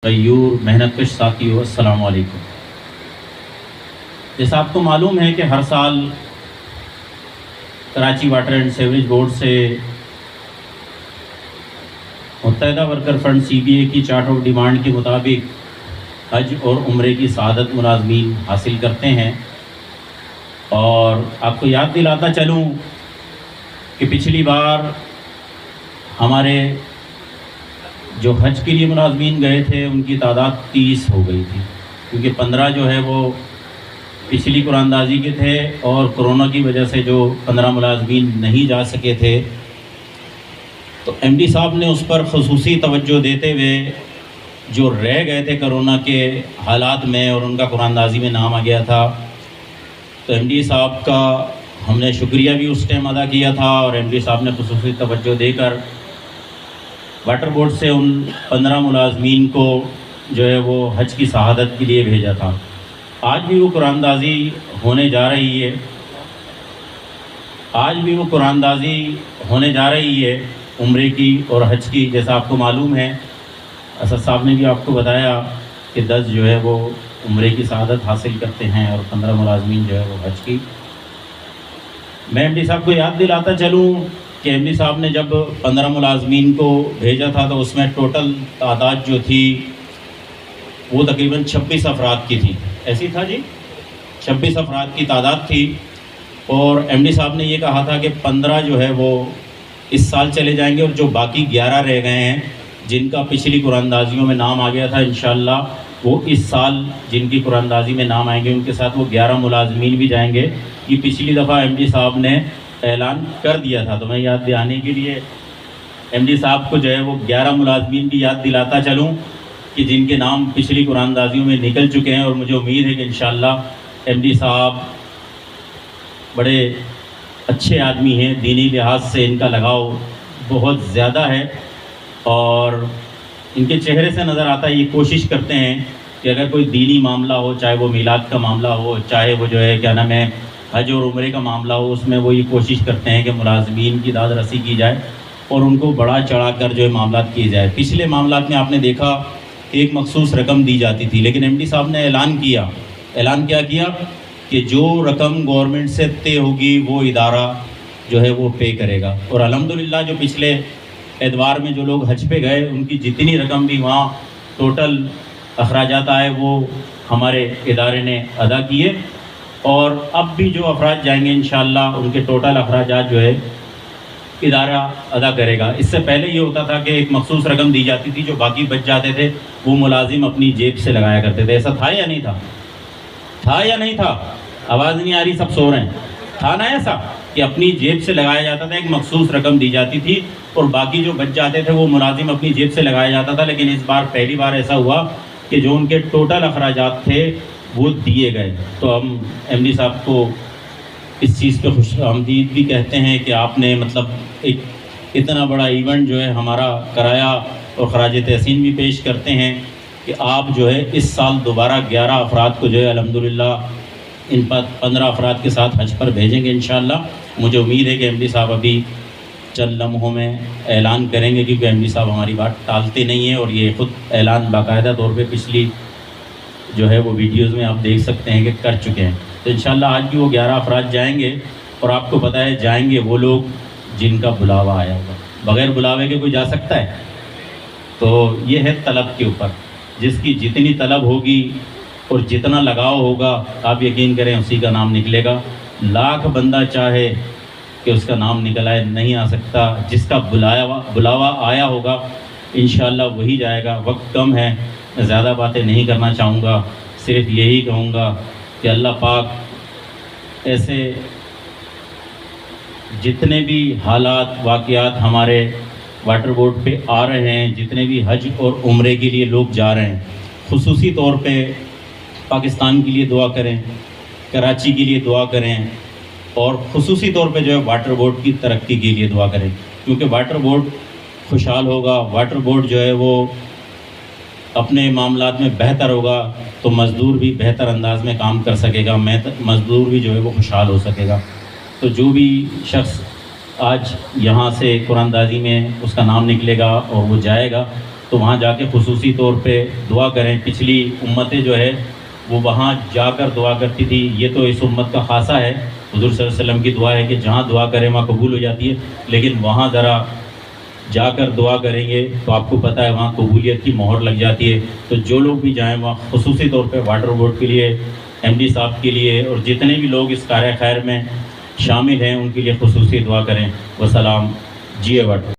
غیور محنت کش ساتھیو، السلام علیکم۔ جیسا آپ کو معلوم ہے کہ ہر سال Karachi water and sewerage board سے متحدہ ورکر فرنڈ CBA کی چارٹ آف ڈیمانڈ کے مطابق حج اور عمرے کی سعادت ملازمین حاصل کرتے ہیں، اور آپ کو یاد دلاتا چلوں کہ پچھلی بار ہمارے جو حج کے لیے ملازمین گئے تھے ان کی تعداد 30 ہو گئی تھی، کیونکہ 15 جو ہے وہ پچھلی قرآن اندازی کے تھے، اور کرونا کی وجہ سے جو 15 ملازمین نہیں جا سکے تھے، تو MD صاحب نے اس پر خصوصی توجہ دیتے ہوئے جو رہ گئے تھے کرونا کے حالات میں اور ان کا قرآن اندازی میں نام آ گیا تھا، تو MD صاحب کا ہم نے شکریہ بھی اس ٹائم ادا کیا تھا، اور MD صاحب نے خصوصی توجہ دے کر واٹر بورڈ سے ان 15 ملازمین کو جو ہے وہ حج کی شہادت کے لیے بھیجا تھا۔ آج بھی وہ قرآن اندازی ہونے جا رہی ہے، عمرے کی اور حج کی۔ جیسا آپ کو معلوم ہے، اسد صاحب نے بھی آپ کو بتایا کہ 10 جو ہے وہ عمرے کی سعادت حاصل کرتے ہیں اور 15 ملازمین جو ہے وہ حج کی۔ میں MD صاحب کو یاد دلاتا چلوں کہ MD صاحب نے جب 15 ملازمین کو بھیجا تھا تو اس میں ٹوٹل تعداد جو تھی وہ تقریباً 26 افراد کی تھی، ایسی تھا جی، 26 افراد کی تعداد تھی، اور MD صاحب نے یہ کہا تھا کہ 15 جو ہے وہ اس سال چلے جائیں گے، اور جو باقی 11 رہ گئے ہیں جن کا پچھلی قرآن اندازیوں میں نام آ گیا تھا، انشاءاللہ وہ اس سال جن کی قرآن اندازی میں نام آئیں گے ان کے ساتھ وہ 11 ملازمین بھی جائیں گے۔ یہ پچھلی دفعہ MD صاحب نے اعلان کر دیا تھا، تو میں یاد دلانے کے لیے MD صاحب کو جو ہے وہ 11 ملازمین کی یاد دلاتا چلوں کہ جن کے نام پچھلی قرآن اندازیوں میں نکل چکے ہیں، اور مجھے امید ہے کہ انشاءاللہ MD صاحب بڑے اچھے آدمی ہیں، دینی لحاظ سے ان کا لگاؤ بہت زیادہ ہے، اور ان کے چہرے سے نظر آتا ہے یہ کوشش کرتے ہیں کہ اگر کوئی دینی معاملہ ہو، چاہے وہ میلاد کا معاملہ ہو، چاہے وہ جو ہے کیا نام ہے حج اور عمرے کا معاملہ ہو، اس میں وہ یہ کوشش کرتے ہیں کہ ملازمین کی داد رسی کی جائے اور ان کو بڑا چڑھا کر جو ہے معاملات کیے جائے۔ پچھلے معاملات میں آپ نے دیکھا ایک مخصوص رقم دی جاتی تھی، لیکن MD صاحب نے اعلان کیا کہ جو رقم گورنمنٹ سے طے ہوگی وہ ادارہ جو ہے وہ پے کرے گا، اور الحمدللہ جو پچھلے اتوار میں جو لوگ حج پہ گئے ان کی جتنی رقم بھی وہاں ٹوٹل اخراجات آئے وہ ہمارے ادارے نے ادا کیے، اور اب بھی جو افراد جائیں گے انشاءاللہ ان کے ٹوٹل اخراجات جو ہے ادارہ ادا کرے گا۔ اس سے پہلے یہ ہوتا تھا کہ ایک مخصوص رقم دی جاتی تھی، جو باقی بچ جاتے تھے وہ ملازم اپنی جیب سے لگایا کرتے تھے۔ ایسا تھا یا نہیں تھا؟ آواز نہیں آ رہی، سب سو رہے ہیں۔ تھا نا ایسا کہ اپنی جیب سے لگایا جاتا تھا، ایک مخصوص رقم دی جاتی تھی، اور باقی جو بچ جاتے تھے وہ ملازم اپنی جیب سے لگایا جاتا تھا۔ لیکن اس بار پہلی بار ایسا ہوا کہ جو ان کے ٹوٹل اخراجات تھے وہ دیے گئے، تو ہم MD صاحب کو اس چیز پہ خوش آمدید بھی کہتے ہیں کہ آپ نے مطلب ایک اتنا بڑا ایونٹ جو ہے ہمارا کرایا، اور خراج تحسین بھی پیش کرتے ہیں کہ آپ جو ہے اس سال دوبارہ 11 افراد کو جو ہے الحمدللہ ان پر 15 افراد کے ساتھ حج پر بھیجیں گے انشاءاللہ۔ مجھے امید ہے کہ MD صاحب ابھی چند لمحوں میں اعلان کریں گے، کیونکہ MD صاحب ہماری بات ٹالتے نہیں ہیں، اور یہ خود اعلان باقاعدہ طور پہ پچھلی جو ہے وہ ویڈیوز میں آپ دیکھ سکتے ہیں کہ کر چکے ہیں۔ تو انشاءاللہ آج بھی وہ 11 افراد جائیں گے، اور آپ کو پتہ ہے جائیں گے وہ لوگ جن کا بلاوا آیا ہوگا، بغیر بلاوے کے کوئی جا سکتا ہے؟ تو یہ ہے طلب کے اوپر، جس کی جتنی طلب ہوگی اور جتنا لگاؤ ہوگا آپ یقین کریں اسی کا نام نکلے گا۔ لاکھ بندہ چاہے کہ اس کا نام نکل آئے، نہیں آ سکتا۔ جس کا بلاوا آیا ہوگا انشاءاللہ وہی جائے گا۔ وقت کم ہے، میں زیادہ باتیں نہیں کرنا چاہوں گا، صرف یہی کہوں گا کہ اللہ پاک ایسے جتنے بھی حالات واقعات ہمارے واٹر بورڈ پہ آ رہے ہیں، جتنے بھی حج اور عمرے کے لیے لوگ جا رہے ہیں، خصوصی طور پہ پاکستان کے لیے دعا کریں، کراچی کے لیے دعا کریں، اور خصوصی طور پہ جو ہے واٹر بورڈ کی ترقی کے لیے دعا کریں، کیونکہ واٹر بورڈ خوشحال ہوگا، واٹر بورڈ جو ہے وہ اپنے معاملات میں بہتر ہوگا تو مزدور بھی بہتر انداز میں کام کر سکے گا، مزدور بھی جو ہے وہ خوشحال ہو سکے گا۔ تو جو بھی شخص آج یہاں سے قرآن اندازی میں اس کا نام نکلے گا اور وہ جائے گا، تو وہاں جا کے خصوصی طور پہ دعا کریں. پچھلی امتیں جو ہے وہ وہاں جا کر دعا کرتی تھی، یہ تو اس امت کا خاصہ ہے. حضور صلی اللہ علیہ وسلم کی دعا ہے کہ جہاں دعا کریں وہاں قبول ہو جاتی ہے، لیکن وہاں ذرا جا کر دعا کریں گے تو آپ کو پتہ ہے وہاں قبولیت کی مہر لگ جاتی ہے. تو جو لوگ بھی جائیں وہاں خصوصی طور پہ واٹر بورڈ کے لیے، ایم ڈی صاحب کے لیے اور جتنے بھی لوگ اس کار خیر میں شامل ہیں ان کے لیے خصوصی دعا کریں. وسلام. جی واٹر